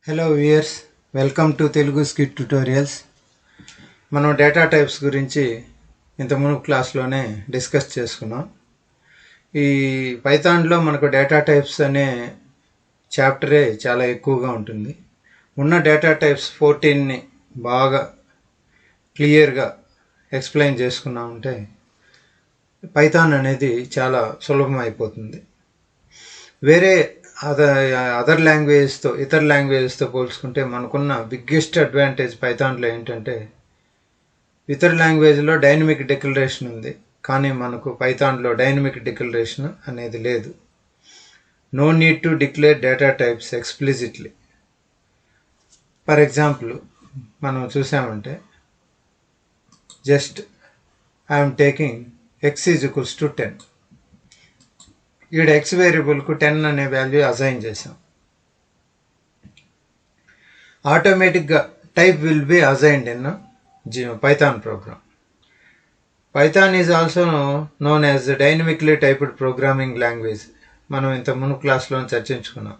Hello viewers, welcome to Telugu Scit tutorials. మనం data types గురించి ఇంత మునుపు క్లాస్లోనే డిస్కస్ చేసుకున్నాం. ఈ పైథాన్లో మనకు డేటా టైప్స్ అనే చాప్టరే చాలా ఎక్కువగా ఉంటుంది. ఉన్న డేటా టైప్స్ 14ని బాగా క్లియర్గా ఎక్స్ప్లెయిన్ చేసుకున్నామంటే పైథాన్ అనేది చాలా సులభం అయిపోతుంది. వేరే అదర్ లాంగ్వేజెస్తో ఇతర లాంగ్వేజెస్తో పోల్చుకుంటే మనకున్న బిగ్గెస్ట్ అడ్వాంటేజ్ పైథాన్లో ఏంటంటే ఇతర లాంగ్వేజ్లో డైనమిక్ డిక్లరేషన్ ఉంది, కానీ మనకు పైథాన్లో డైనమిక్ డిక్లరేషన్ అనేది లేదు. No need to declare data types explicitly. For example మనం చూసామంటే just I'm taking x is equals to 10. ఈడ x వేరియబుల్కు 10 అనే వాల్యూ అసైన్ చేసాం. ఆటోమేటిక్గా type will be assigned in Python program. Python is also known as the dynamically typed programming language. మనం ఇంత మును క్లాస్లో చర్చించుకున్నాం.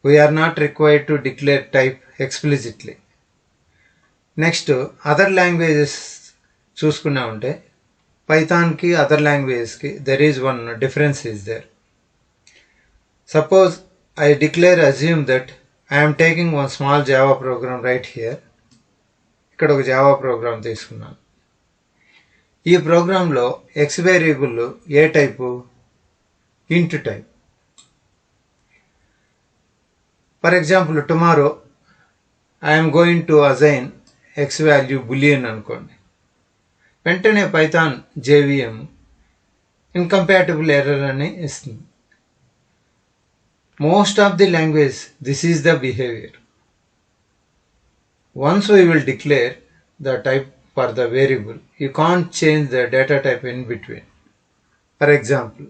We are not required to declare type explicitly. Next other languages చూసుకున్నామంటే పైథాన్కి అదర్ లాంగ్వేజెస్కి there is one difference is there. Suppose I declare assume that I'm taking one small Java program right here. ఇక్కడ ఒక Java program తీసుకున్నాను. ఈ ప్రోగ్రాంలో x variable ఏ type? Int type. For example tomorrow I'm going to assign x value boolean అనుకోండి. వెంటనే Python JVM incompatible error అని ఇస్తుంది. Most of the language this is the behaviour. Once we will declare the type for the variable, you can't change the data type in between. For example,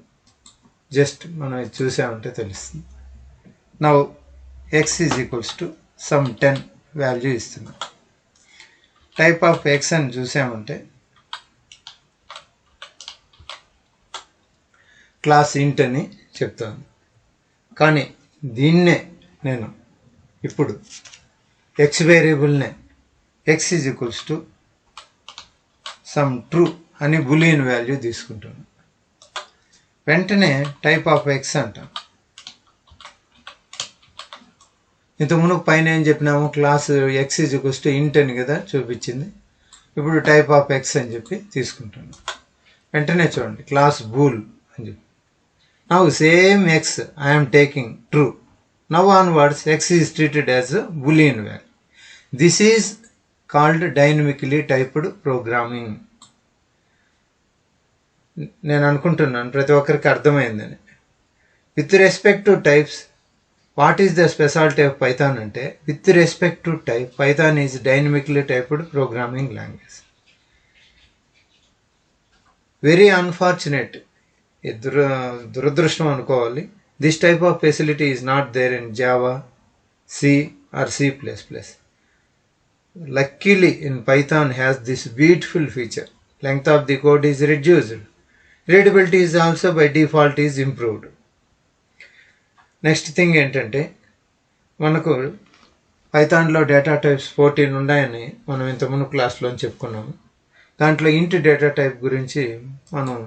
just మనం చూసామంటే తెలుస్తుంది. Now x is equals to some 10 value ఇస్తున్నాం. Type of x అని చూసామంటే class ఇంట్ అని చెప్తాను. కానీ దీన్నే నేను ఇప్పుడు ఎక్స్ వేరియబుల్నే x is equals to some true అని బులియన్ వాల్యూ తీసుకుంటాను. వెంటనే టైప్ ఆఫ్ x అంటాం. ఇంత మునుపు పైన ఏం చెప్పినాము? Class x is equals to ఇంట్ అని కదా చూపించింది. ఇప్పుడు టైప్ ఆఫ్ x అని చెప్పి తీసుకుంటాను. వెంటనే చూడండి క్లాస్ బూల్ అని చెప్పి. Now same x I'm taking true. Now onwards x is treated as a boolean value. This is called dynamically typed programming. నేను అనుకుంటున్నాను ప్రతి ఒక్కరికి అర్థమైందని. With respect to types, what is the speciality of Python అంటే with respect to type Python is dynamically typed programming language. Very unfortunate, దురదృష్టం అనుకోవాలి. This type of facility is not there in Java, C or C++. Luckily in Python has this beautiful feature. Length of the code is reduced. Readability is also by default is improved. Next thing ఏంటంటే మనకు పైథాన్లో data types 14 ఉన్నాయని మనం ఇంతకుముందు క్లాస్లో చెప్పుకున్నాము. దాంట్లో ఇంట్ data type గురించి మనం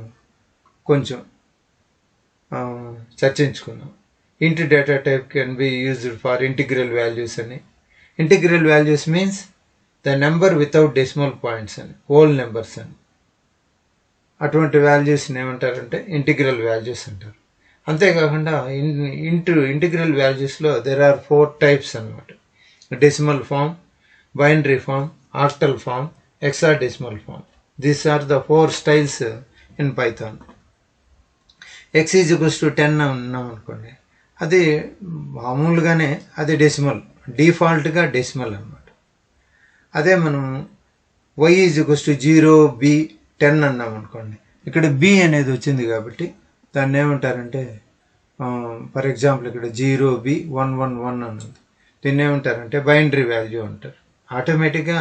కొంచెం చర్చించుకున్నాం. Int data type can be used for integral values అని. Integral values means the number without decimal points అని, హోల్ నెంబర్స్ అని. అటువంటి వాల్యూస్ని ఏమంటారంటే ఇంటిగ్రల్ వాల్యూస్ అంటారు. అంతేకాకుండా ఇంటిగ్రల్ వాల్యూస్లో దెర్ ఆర్ 4 టైప్స్ అనమాట. Decimal form, binary form, octal form, hexadecimal form. These are the 4 styles in Python. x is equals to 10 ఉన్నాం అనుకోండి, అది మామూలుగానే అది డెసిమల్, డిఫాల్ట్గా డెసిమల్ అనమాట. అదే మనం y is equals to 0, b 10 అన్నాం అనుకోండి, ఇక్కడ b అనేది వచ్చింది కాబట్టి దాన్ని ఏమంటారంటే ఫర్ ఎగ్జాంపుల్ ఇక్కడ 0b 111 అన్నది, దీన్ని ఏమంటారంటే బైనరీ వాల్యూ అంటారు. ఆటోమేటిక్గా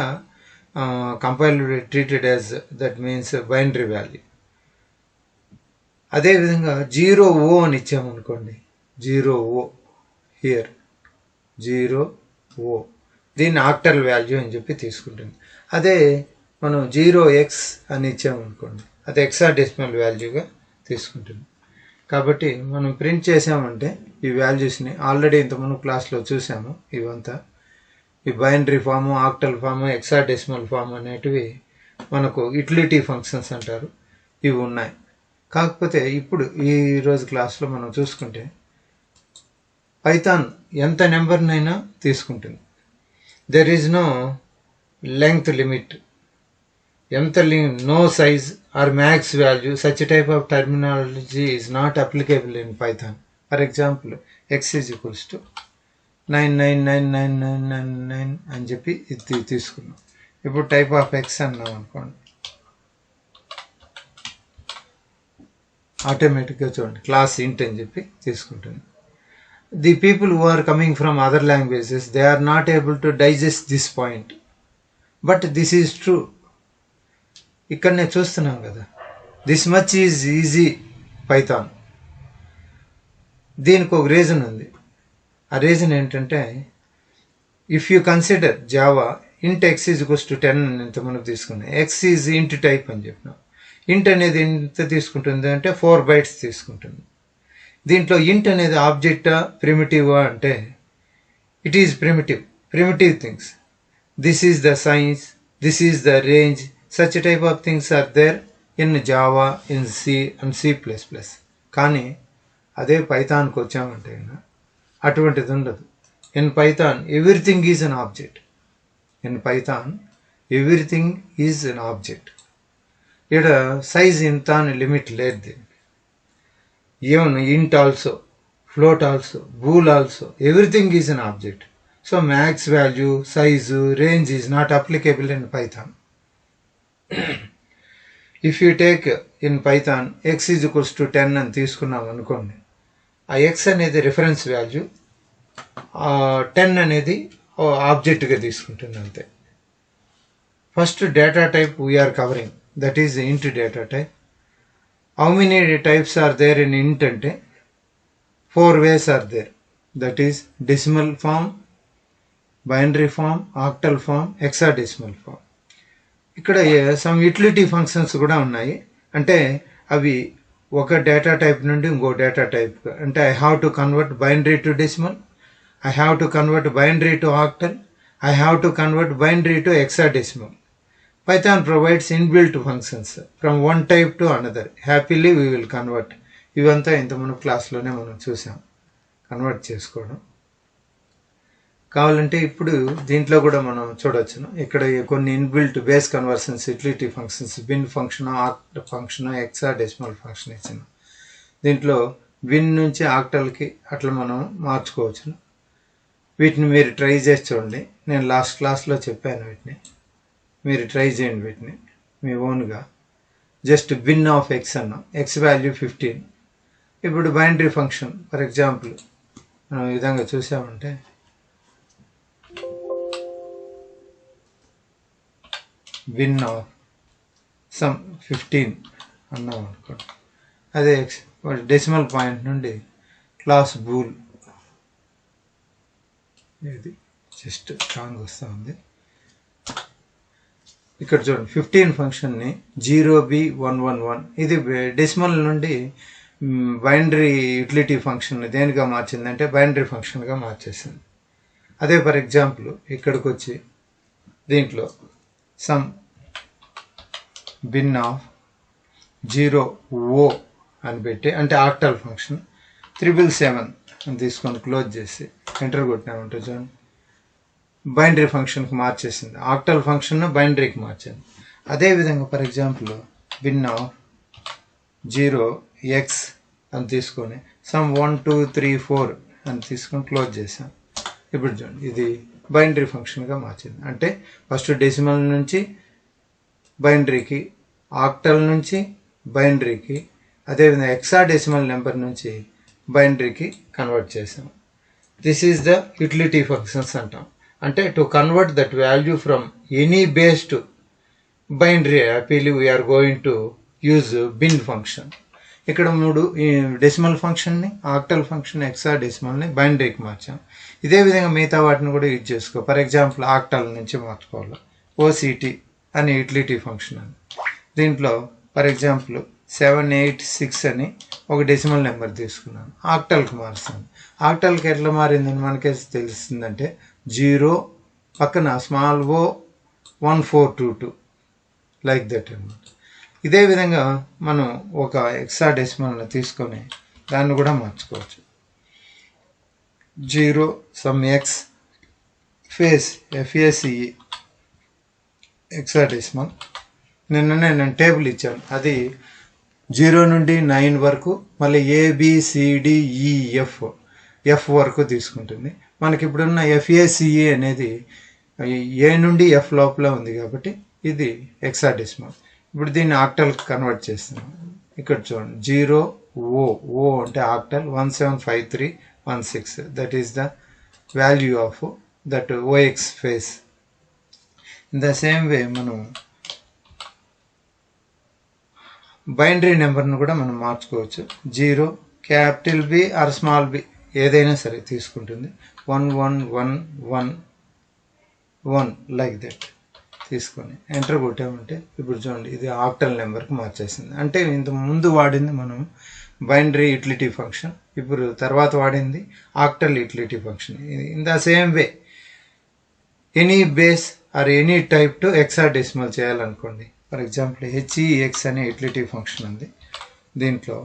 compile treated as that means binary value. అదేవిధంగా 0O అని ఇచ్చామనుకోండి, 0O హియర్ 0 O దీన్ని ఆక్టల్ వాల్యూ అని చెప్పి తీసుకుంటుంది. అదే మనం 0x అని ఇచ్చామనుకోండి, అది హెక్సాడెసిమల్ వాల్యూగా తీసుకుంటుంది. కాబట్టి మనం ప్రింట్ చేసామంటే ఈ వాల్యూస్ని ఆల్రెడీ ఇంతకుముందు క్లాస్లో చూసాము. ఇవంతా ఈ binary form, octal form, hexadecimal form అనేటివి మనకు యుటిలిటీ ఫంక్షన్స్ అంటారు, ఇవి ఉన్నాయి. కాకపోతే ఇప్పుడు ఈరోజు క్లాస్లో మనం చూసుకుంటే పైథాన్ ఎంత నెంబర్నైనా తీసుకుంటుంది. There is no length limit, no size or max value. Such a type of terminology is not applicable in Python. For example, x is equals to 9999999 అని చెప్పి ఇది తీసుకున్నాం. ఇప్పుడు టైప్ ఆఫ్ ఎక్స్ అన్నాం అనుకోండి, ఆటోమేటిక్గా చూడండి క్లాస్ ఇంట్ అని చెప్పి తీసుకుంటుంది. The people who are coming from other languages, they are not able to digest this point, but this is true. ఇక్కడనే చూస్తున్నాం కదా, this much is easy Python. దీనికి ఒక రీజన్ ఉంది. ఆ రీజన్ ఏంటంటే, if you consider Java int x is equals to 10 అని ఇంత మనకు తీసుకున్నాం. ఎక్స్ ఈజ్ ఇంట్ టైప్ అని చెప్పినాం. ఇంట్ అనేది ఎంత తీసుకుంటుంది అంటే 4 bytes తీసుకుంటుంది. దీంట్లో ఇంట్ అనేది ఆబ్జెక్టా ప్రిమిటివా అంటే it is primitive things. This is the science, this is the range. Such type of things are there in Java, in C and C++. కానీ అదే పైథాన్కి వచ్చామంటే అటువంటిది ఉండదు. In Python everything is an object. ఇక్కడ సైజ్ ఇంత అని limit లేదు. Even ఇంట్ also, float also, bool also, everything is an object. So max value, size, range is not applicable in Python. If you take in Python X is equals to 10 అని తీసుకున్నాం అనుకోండి, ఆ X అనేది reference value, 10 అనేది ఆబ్జెక్ట్గా తీసుకుంటుంది అంతే. First data type we're covering, that is int data type. How many types are there in int అంటే 4 ways are there, that is decimal form, binary form, octal form, hexadecimal form. ఇక్కడ some utility functions కూడా ఉన్నాయి. అంటే అవి ఒక data type నుండి ఇంకో data type, అంటే I have to convert binary to decimal, I have to convert binary to octal, I have to convert binary to hexadecimal. Python provides inbuilt functions from one type to another. Happily we will convert. ఇవంతా ఇంత మన క్లాస్లోనే మనం చూసాం, convert చేసుకోవడం. కావాలంటే ఇప్పుడు దీంట్లో కూడా మనం చూడొచ్చును. ఇక్కడ కొన్ని inbuilt base conversions, utility functions, bin function, oct function, hexadecimal function ఇచ్చిన. దీంట్లో బిన్ నుంచి ఆక్టల్కి అట్లా మనం మార్చుకోవచ్చును. వీటిని మీరు ట్రై చేసి చూడండి. నేను లాస్ట్ క్లాస్లో చెప్పాను, వీటిని మీరు ట్రై చేయండి. వీటిని మీ ఓన్గా జస్ట్ బిన్ ఆఫ్ ఎక్స్ అన్నాం, ఎక్స్ వాల్యూ 15. ఇప్పుడు బైనరీ ఫంక్షన్ ఫర్ ఎగ్జాంపుల్ మనం ఈ విధంగా చూసామంటే బిన్ ఆఫ్ సమ్ 15 అన్నాం అనుకోండి, అదే డెసిమల్ పాయింట్ నుండి క్లాస్ బూల్, ఇది జస్ట్ రాంగ్ వస్తూ ఉంది. ఇక్కడ చూడండి 15 ఫంక్షన్ని 0B111, ఇది డెసిమల్ నుండి బైనరీ యూటిలిటీ ఫంక్షన్ దేనిగా మార్చిందంటే బైనరీ ఫంక్షన్గా మార్చేసింది. అదే ఫర్ ఎగ్జాంపుల్ ఇక్కడికి వచ్చి దీంట్లో సమ్ బిన్ ఆఫ్ 0O అని పెట్టి, అంటే ఆక్టల్ ఫంక్షన్ 777 అని తీసుకొని క్లోజ్ చేసి ఎంటర్ కొట్టినామంటే చూడండి బైనరీ ఫంక్షన్కి మార్చేసింది. ఆక్టల్ ఫంక్షన్ బైనరీకి మార్చింది. అదేవిధంగా for example bin of 0x అని తీసుకొని సమ్ 1 2 3 4 అని తీసుకొని క్లోజ్ చేసాం. ఇప్పుడు చూడండి ఇది బైనరీ ఫంక్షన్గా మార్చింది. అంటే ఫస్ట్ డెసిమల్ నుంచి బైనరీకి, ఆక్టల్ నుంచి బైనరీకి, అదేవిధంగా హెక్సాడెసిమల్ నెంబర్ నుంచి బైనరీకి కన్వర్ట్ చేసాం. This is the utility functions అంటాం. అంటే to convert that value from any base to binary, happily we're going to use bin function. ఇక్కడ 3 డెసిమల్ ఫంక్షన్ని, ఆక్టల్ ఫంక్షన్, హెక్సాడెసిమల్ని బైనరీకి మార్చాం. ఇదే విధంగా మిగతా వాటిని కూడా యూజ్ చేసుకో. ఫర్ ఎగ్జాంపుల్ ఆక్టల్ నుంచి మార్చుకోవాలి. ఓసిటీ అని యూటిలిటీ ఫంక్షన్ అని. దీంట్లో ఫర్ ఎగ్జాంపుల్ 786 అని ఒక డెసిమల్ నెంబర్ తీసుకున్నాను, ఆక్టల్కి మారుస్తాను. ఆక్టల్కి ఎట్లా మారిందని మనకే తెలుస్తుందంటే 0 పక్కన స్మాల్ ఓ 1422 లైక్ దట్ అనమాట. ఇదే విధంగా మనం ఒక హెక్సాడెసిమల్ని తీసుకొని దాన్ని కూడా మార్చుకోవచ్చు. 0 some X face FACE hexadecimal. నిన్ననే నేను టేబుల్ ఇచ్చాను, అది 0 నుండి 9 వరకు, మళ్ళీ ABCDEF F వరకు తీసుకుంటుంది. మనకి ఇప్పుడున్న FACE అనేది A నుండి F లోపల ఉంది కాబట్టి ఇది హెక్సాడెసిమల్. ఇప్పుడు దీన్ని ఆక్టల్కి కన్వర్ట్ చేస్తున్నాం. ఇక్కడ చూడండి 0 O అంటే octal 175316, that is the value of that OX face. In the same way మనం బైనరీ నెంబర్ను కూడా మనం మార్చుకోవచ్చు. 0 capital B or small b ఏదైనా సరే తీసుకుంటుంది. 1111 లైక్ దట్ తీసుకొని ఎంటర్ కొట్టామంటే ఇప్పుడు చూడండి ఇది ఆక్టల్ నెంబర్కి మార్చేసింది. అంటే ఇంత ముందు వాడింది మనం బైనరీ యూటిలిటీ ఫంక్షన్, ఇప్పుడు తర్వాత వాడింది octal utility function. In the same way any base or any type to hexadecimal చేయాలనుకోండి. ఫర్ ఎగ్జాంపుల్ HEX అనే యూటిలిటీ ఫంక్షన్ ఉంది. దీంట్లో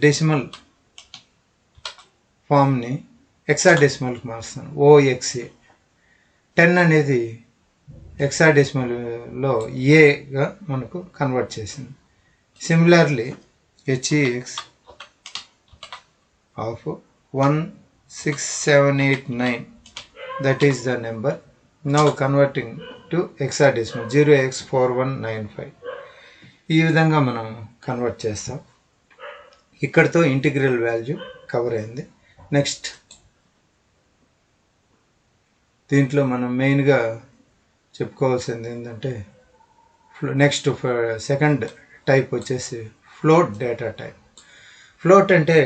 డెసిమల్ ఫామ్ని హెక్సాడెసిమల్కి మారుస్తాను. OXA 10 అనేది హెక్సాడెసిమల్లో ఏగా మనకు కన్వర్ట్ చేసింది. Similarly HEX of 16789 that is the number now converting to hexadecimal 0x4195. ఈ విధంగా మనం కన్వర్ట్ చేస్తాం. ఇక్కడితో ఇంటిగ్రల్ వాల్యూ కవర్ అయింది. నెక్స్ట్ దీంట్లో మనం మెయిన్గా చెప్పుకోవాల్సింది ఏంటంటే నెక్స్ట్ సెకండ్ టైప్ వచ్చేసి ఫ్లోట్ డేటా టైప్. ఫ్లోట్ అంటే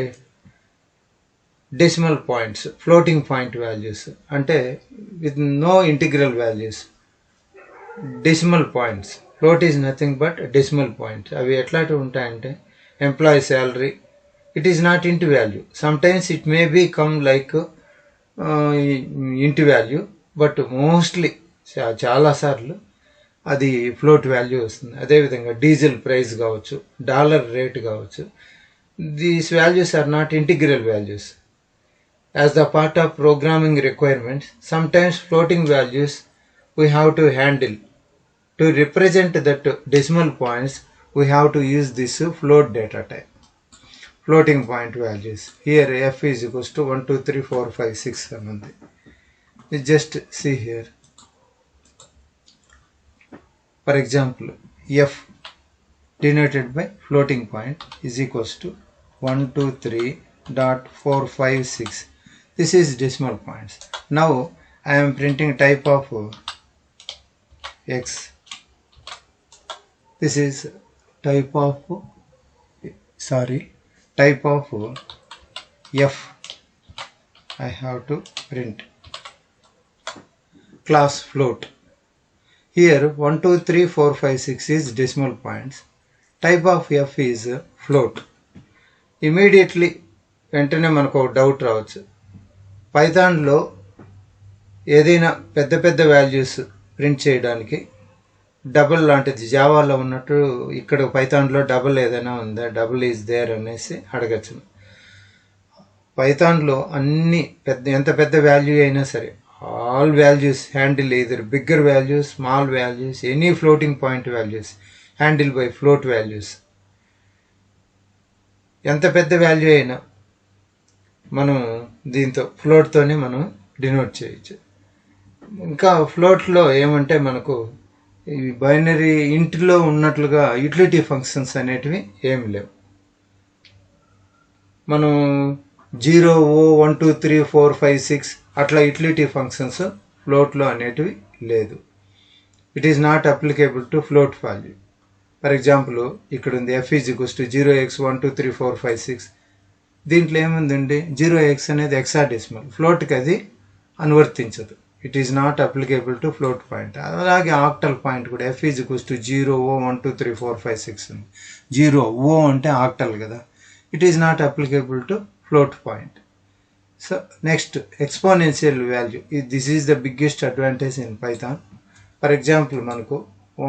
decimal points, floating point values, అంటే with no integral values, decimal points. Float is nothing but decimal points. అవి ఎట్లాంటివి ఉంటాయంటే employee salary, it is not int value. Sometimes it may be come like int value, but mostly చాలాసార్లు అది float value వస్తుంది. అదేవిధంగా diesel price కావచ్చు, dollar rate కావచ్చు, these values are not integral values. As the part of programming requirements, sometimes floating values we have to handle. To represent that decimal points, we have to use this float data type. Floating point values. Here f is equals to 1, 2, 3, 4, 5, 6, 7. You just see here. For example, f denoted by floating point is equals to 123.456. This is decimal points. Now I am printing type of x. This is type of f. I have to print class float. Here 1, 2, 3, 4, 5, 6 is decimal points. Type of f is float. Immediately వెంటనే మనకు doubt రావచ్చు, పైథాన్లో ఏదైనా పెద్ద పెద్ద values print చేయడానికి double లాంటిది జావాలో ఉన్నట్టు ఇక్కడ పైథాన్లో డబుల్ ఏదైనా ఉందా, డబుల్ ఈజ్ దేర్ అనేసి అడగచ్చు. పైథాన్లో అన్ని ఎంత పెద్ద వాల్యూ అయినా సరే, all values handle either bigger values, small values, any floating point values handle by float values. ఎంత పెద్ద వాల్యూ అయినా మనం దీంతో ఫ్లోట్తోనే మనం డినోట్ చేయొచ్చు. ఇంకా ఫ్లోట్లో ఏమంటే మనకు ఈ బైనరీ ఇంటిలో ఉన్నట్లుగా యూటిలిటీ ఫంక్షన్స్ అనేటివి ఏమి లేవు. మనం 0, O, 1, 2, 3, 4, 5, 6 అట్లా యూటిలిటీ ఫంక్షన్స్ ఫ్లోట్లో అనేటివి లేదు. It is not applicable to float value. For example ఇక్కడ ఉంది f is equals to 0x12345 6. దీంట్లో ఏముందండి, 0x అనేది హెక్సాడెసిమల్, ఫ్లోట్కి అది అనువర్తించదు. It is not applicable to float point. అలాగే ఆక్టల్ పాయింట్ కూడా F is equals to 0 O 1 2 3 4 5 6 ఉంది. 0 O అంటే ఆక్టల్ కదా, it is not applicable to float point. So next exponential value. This is the biggest advantage in Python. For example మనకు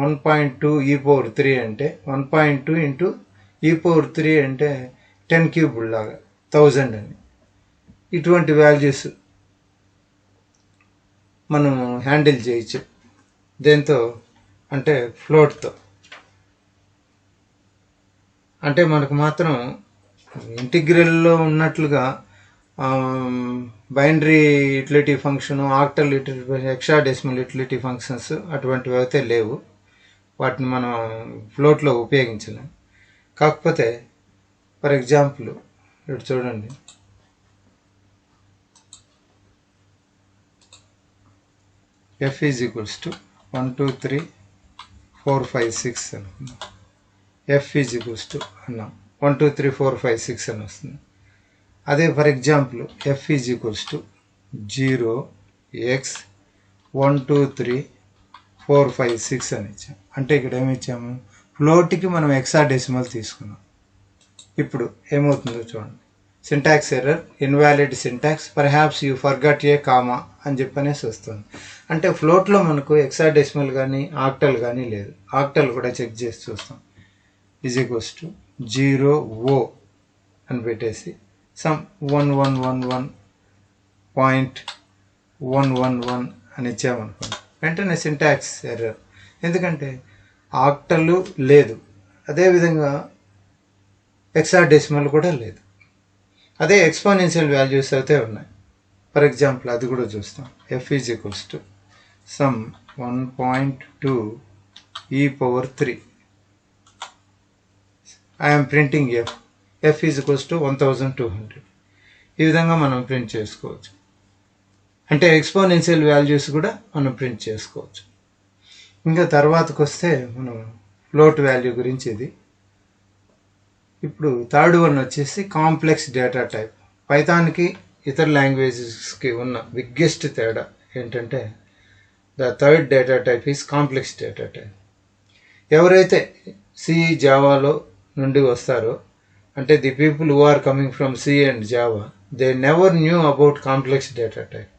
1.2 e⁻³ అంటే 1.2 into e⁻³ అంటే 10 క్యూబుల్ లాగా 1000 అని. ఇటువంటి వాల్యూస్ మనం హ్యాండిల్ చేయొచ్చు దేంతో అంటే ఫ్లోట్తో. అంటే మనకు మాత్రం ఇంటిగ్రల్లో ఉన్నట్లుగా binary utility function, octal utility, hexadecimal utility functions అటువంటివి అయితే లేవు. వాటిని మనం ఫ్లోట్లో ఉపయోగించలేం. కాకపోతే ఫర్ ఎగ్జాంపుల్ ఇక్కడ చూడండి, F ఈజ్ ఈక్వల్స్ టు 1 2 3 4 5 6 అనుకుందాం. F ఈజ్ ఈక్వల్స్ టు అన్నాం 1 2 3 4 5 6 అని వస్తుంది. అదే for example F is equals to 0 x 1 2 3 4 5 6 అని ఇచ్చాం. అంటే ఇక్కడ ఏమి ఇచ్చాము, ఫ్లోట్కి మనం హెక్సాడెసిమల్ తీసుకున్నాం. ఇప్పుడు ఏమవుతుందో చూడండి, syntax error, invalid syntax, perhaps you forgot A comma అని చెప్పనేసి వస్తుంది. అంటే ఫ్లోట్లో మనకు హెక్సాడెసిమల్ కానీ ఆక్టల్ కానీ లేదు. ఆక్టల్ కూడా చెక్ చేసి చూస్తాం. ఈజ్ ఈక్వల్స్ టు 0 O అని పెట్టేసి సమ్ 1111.111 అని ఇచ్చామనుకోండి, వెంటనే సింటాక్స్ ఎర్రర్. ఎందుకంటే ఆక్టల్ లేదు, అదేవిధంగా హెక్సాడెసిమల్ కూడా లేదు. అదే ఎక్స్పోనెన్షియల్ వాల్యూస్ అయితే ఉన్నాయి. ఫర్ ఎగ్జాంపుల్ అది కూడా చూస్తాం. F is equals to some 1.2 e⁻³ I'm printing F is equals to 1200. ఈ విధంగా మనం ప్రింట్ చేసుకోవచ్చు. అంటే ఎక్స్పోనెన్షియల్ వాల్యూస్ కూడా మనం ప్రింట్ చేసుకోవచ్చు. ఇంకా తర్వాతకు వస్తే మనం ఫ్లోట్ వాల్యూ గురించి ఇది. ఇప్పుడు థర్డ్ వన్ వచ్చేసి కాంప్లెక్స్ డేటా టైప్. పైథాన్కి ఇతర లాంగ్వేజెస్కి ఉన్న బిగ్గెస్ట్ తేడా ఏంటంటే the third data type is complex data type. ఎవరైతే సి జావాలో నుండి వస్తారో, అంటే the people who are coming from C and Java, they never knew about complex data type.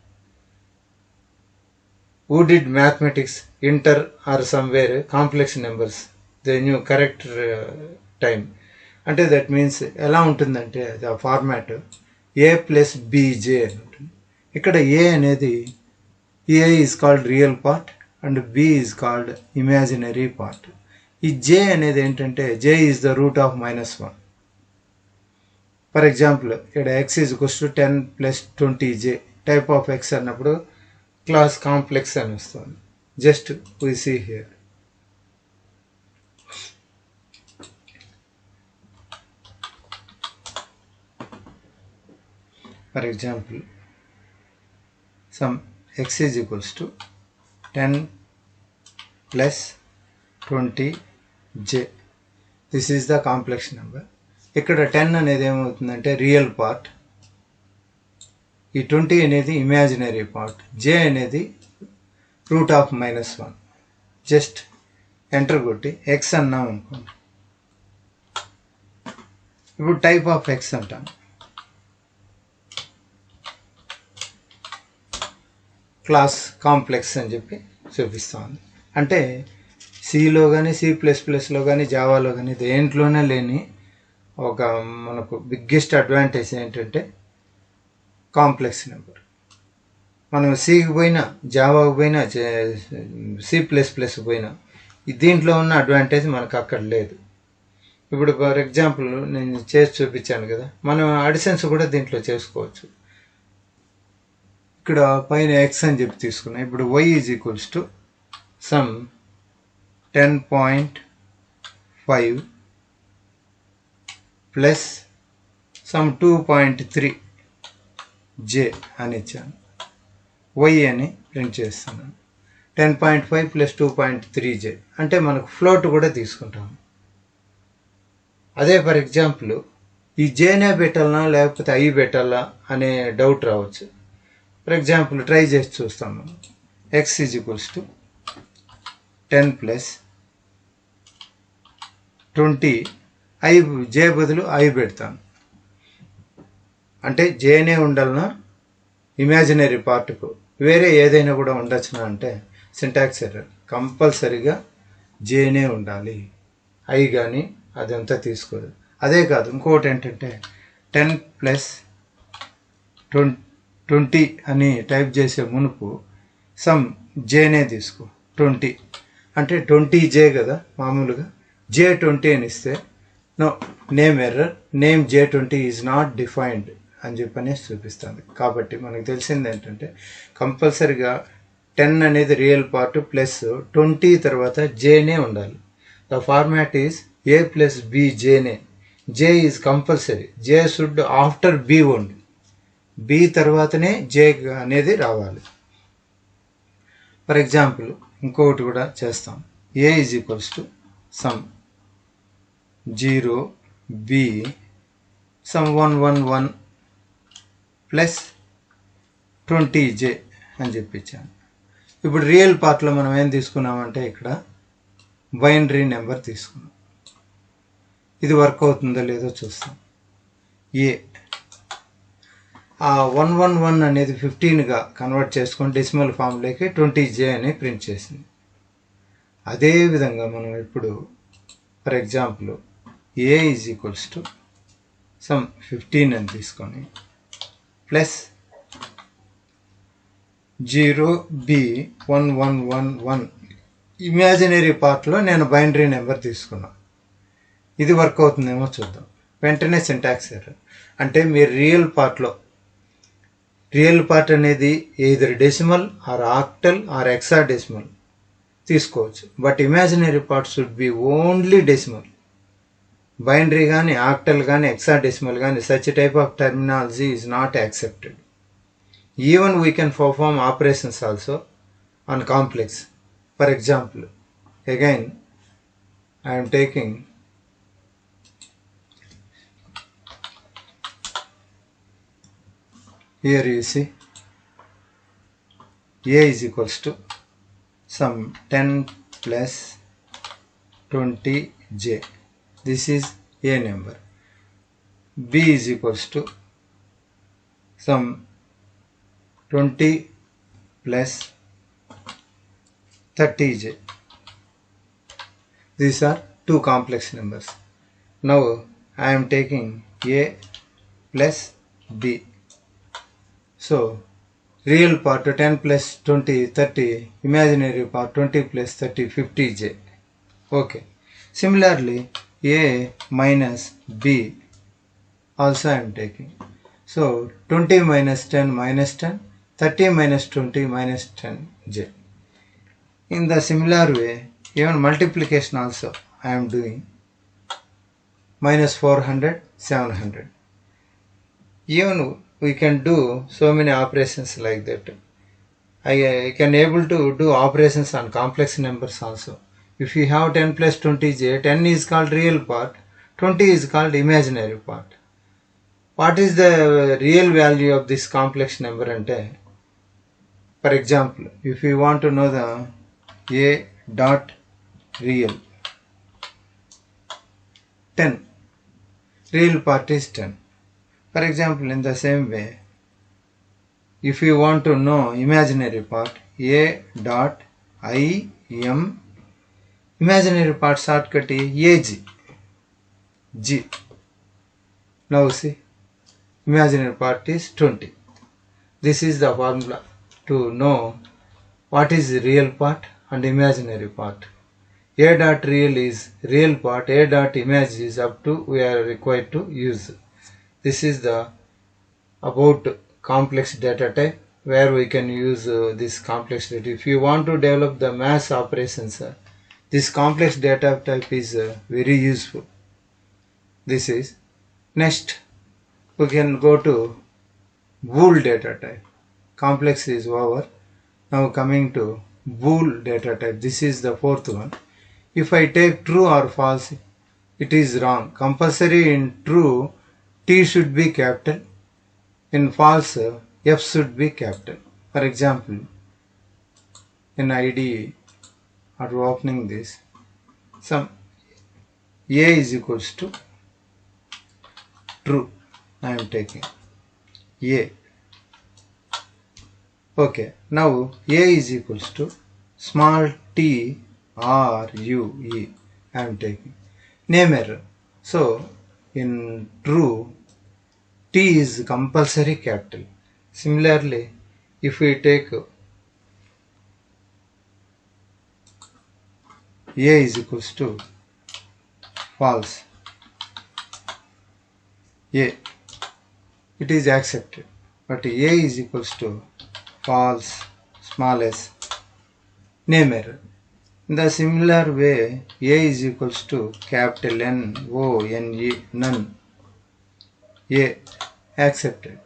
Who did mathematics inter or somewhere complex numbers, they knew correct time. అంటే that means ఎలా ఉంటుందంటే ఆ format A plus BJ అని ఉంటుంది. ఇక్కడ A అనేది A is called real part and B is called imaginary part. ఈ J అనేది ఏంటంటే J is the root of -1. For example ఇక్కడ x is equals to 10 plus 20J type of x అన్నప్పుడు class complex అని వస్తుంది. Just we see here. For example, some x is equals to 10 plus 20J. This is the complex number. ఇక్కడ 10 అనేది ఏమవుతుందంటే real part, ఈ 20 అనేది imaginary part, J అనేది route of -1. Just enter కొట్టి x అన్నాం అనుకోండి. ఇప్పుడు టైప్ ఆఫ్ x అంటాం. క్లాస్ కాంప్లెక్స్ అని చెప్పి చూపిస్తుంది. అంటే సిలో కానీ C++లో కానీ జావాలో కానీ దేంట్లోనే లేని ఒక మనకు బిగ్గెస్ట్ అడ్వాంటేజ్ ఏంటంటే కాంప్లెక్స్ నెంబర్. మనం సికి పోయినా, జావాకి పోయినా, C++ పోయినా దీంట్లో ఉన్న అడ్వాంటేజ్ మనకు అక్కడ లేదు. ఇప్పుడు ఫర్ ఎగ్జాంపుల్ నేను చేసి చూపించాను కదా, మనం అడిషన్స్ కూడా దీంట్లో చేసుకోవచ్చు. ఇక్కడ పైన x అని చెప్పి తీసుకున్నాం. ఇప్పుడు y is equals to some 10.5 plus some 2.3J అని ఇచ్చాను. y అని ప్రింట్ చేస్తున్నాను. 10.5 ప్లస్ 2.3J అంటే మనకు ఫ్లోట్ కూడా తీసుకుంటాము. అదే ఫర్ ఎగ్జాంపుల్ ఈ Jనే పెట్టాలనా లేకపోతే I పెట్టాలా అనే డౌట్ రావచ్చు. ఫర్ ఎగ్జాంపుల్ ట్రై చేసి చూస్తాము. x is equals to 10 plus 20 i j బదులు i పెడతాను. అంటే జేనే ఉండాలన్నా ఇమాజినరీ పార్ట్కు వేరే ఏదైనా కూడా ఉండొచ్చునా అంటే సింటాక్స్ ఎర్రర్. కంపల్సరీగా జేనే ఉండాలి, ఐ కానీ అదంతా తీసుకోదు. అదే కాదు, ఇంకోటి ఏంటంటే 10 ప్లస్ 20 అని టైప్ చేసే మునుపు సమ్ జేనే తీసుకో. 20 అంటే 20J కదా మామూలుగా, J20 అని ఇస్తే no, name error, name J20 is not defined అని చెప్పనేసి చూపిస్తుంది. కాబట్టి మనకు తెలిసింది ఏంటంటే కంపల్సరిగా 10 అనేది రియల్ పార్ట్ ప్లస్ 20 తర్వాత జేనే ఉండాలి. The format is A plus B జేనే. J is compulsory, J should after B only, B తర్వాతనే జే అనేది రావాలి. ఫర్ ఎగ్జాంపుల్ ఇంకొకటి కూడా చేస్తాం. A is equals to some 0B some 111 plus 20J అని చెప్పించాను. ఇప్పుడు రియల్ పార్ట్లో మనం ఏం తీసుకున్నామంటే ఇక్కడ బైనరీ నెంబర్ తీసుకున్నాం. ఇది వర్క్ అవుతుందో లేదో చూస్తాం. ఏ ఆ 111 అనేది 15గా కన్వర్ట్ చేసుకొని డెసిమల్ ఫామ్లోకి 20J అని ప్రింట్ చేసింది. అదేవిధంగా మనం ఇప్పుడు for example A is equals to some 15 అని తీసుకొని ప్లస్ 0B1111 ఇమాజినరీ పార్ట్లో నేను బైనరీ నెంబర్ తీసుకున్నా. ఇది వర్క్ అవుతుందేమో చూద్దాం. వెంటనే సింటాక్స్ ఎర్రర్. అంటే మీరు రియల్ పార్ట్ అనేది either decimal or octal or hexadecimal తీసుకోవచ్చు. But imaginary part should be only decimal. Binary కానీ ఆక్టల్ కానీ హెక్సాడెసిమల్ కానీ such type of terminology is not accepted. Even we can perform operations also on complex. For example, again I am taking here, you see A is equals to some 10 plus 20J. This is A number. B is equals to some 20 plus 30J. These are two complex numbers. Now I am taking A plus B. So real part 10 plus 20 30, imaginary part 20 plus 30 50J. Okay. Similarly A minus B also I am taking. So 20 minus 10 minus 10, 30 minus 20 minus 10J. In the similar way, even multiplication also I am doing. Minus 400, 700. Even we can do so many operations like that. I can able to do operations on complex numbers also. If you have 10 plus 20J, 10 is called real part, 20 is called imaginary part. What is the real value of this complex number ante? For example, if you want to know the A dot real 10, real part is 10. For example, in the same way, if you want to know imaginary part, A dot im, imaginary part shortcut AG, G. Now see, imaginary part is 20. This is the formula to know what is the real part and imaginary part. A dot real is real part, A dot image is up to we are required to use. This is the about complex data type where we can use this complex data. If you want to develop the math operations, this complex data type is very useful. This is next. We can go to bool data type. Complex is over. Now coming to bool data type. This is the fourth one. If I take true or false, it is wrong. Compulsory in true, T should be capital. In false, F should be capital. For example, in IDE, after opening this, some A is equals to true. I am taking A. Okay, now A is equals to small t r u e. I am taking name error. So in true, T is compulsory capital. Similarly, if we take A is equals to false, A, it is accepted. But A is equals to false, small s, name error. In the similar way, A is equals to capital N O N E, none, A, accepted.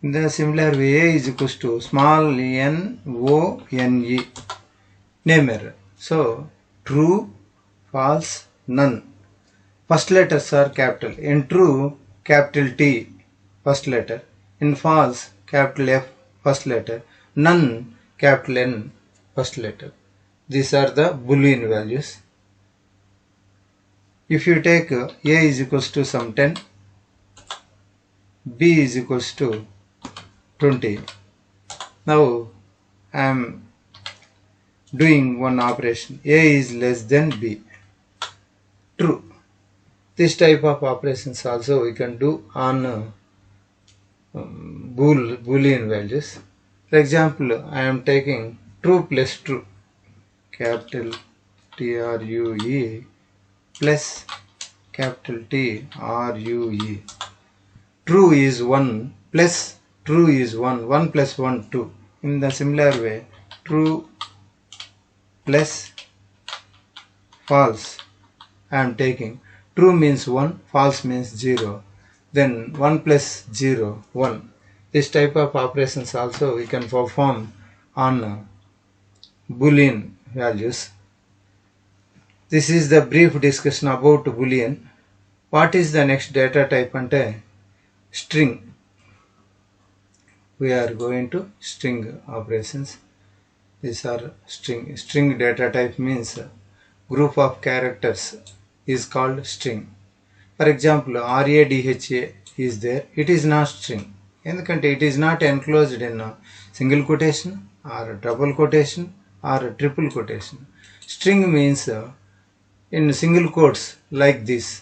In the similar way, A is equals to small n O n e, name error. So true, false, none. First letters are capital. In true, capital T, first letter. In false, capital F, first letter. None, capital N, first letter. These are the Boolean values. If you take A is equals to some 10, B is equals to 20. Now I am doing one operation. A is less than B. True. This type of operations also we can do on Boolean values. For example, I am taking true plus true, capital TRUE plus capital TRUE. True is 1 plus true is 1. 1 plus 1, 2. In the similar way, true plus false, I am taking true means 1, false means 0. Then 1 plus 0, 1. This type of operations also we can perform on Boolean values. This is the brief discussion about Boolean. What is the next data type ante string. We are going to string operations. These are string. String data type means group of characters is called string. For example, RADHA is there. It is not string. It is not enclosed in a single quotation or a double quotation or a triple quotation. String means in single quotes like this,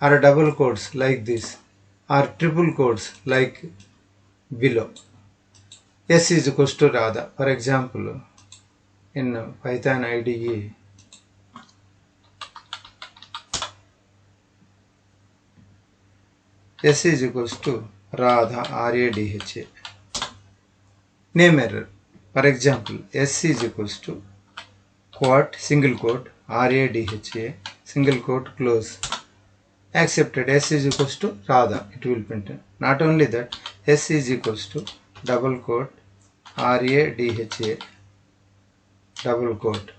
or a double quotes like this, or triple quotes like below. S is equals to Radha. For example, in Python IDE, S is equals to Radha, RADHA. Name error. For example, S is equals to quote, single quote, RADHA, single quote, close. Accepted. S is equals to Radha. It will print. Not only that, S is equals to double quote, RADHA, double quote.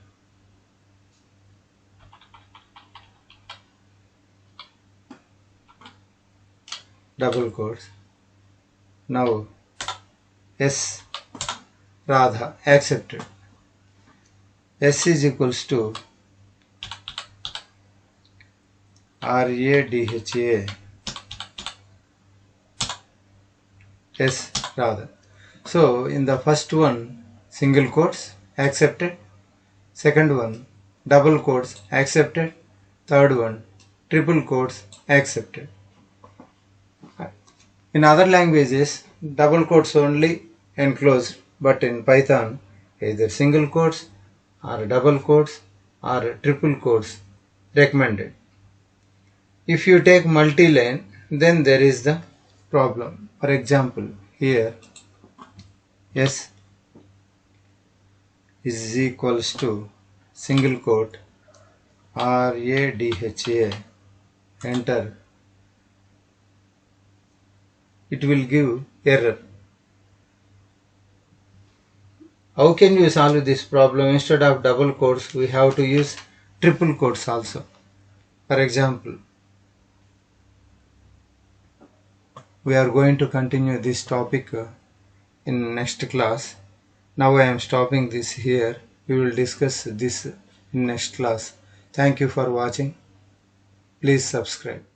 Double quotes. Now S Radha, accepted. S is equals to RADHA, S Radha. So in the first one, single quotes, accepted. Second one, double quotes, accepted. Third one, triple quotes, accepted. In other languages, double quotes only enclosed, but in Python, either single quotes or double quotes or triple quotes recommended. If you take multi-line, then there is the problem. For example, here S is equals to single quote RADHA, enter. It will give error. How can you solve this problem? Instead of double quotes, we have to use triple quotes also. For example, We are going to continue this topic in next class. Now I am stopping this here. We will discuss this in next class. Thank you for watching. Please subscribe.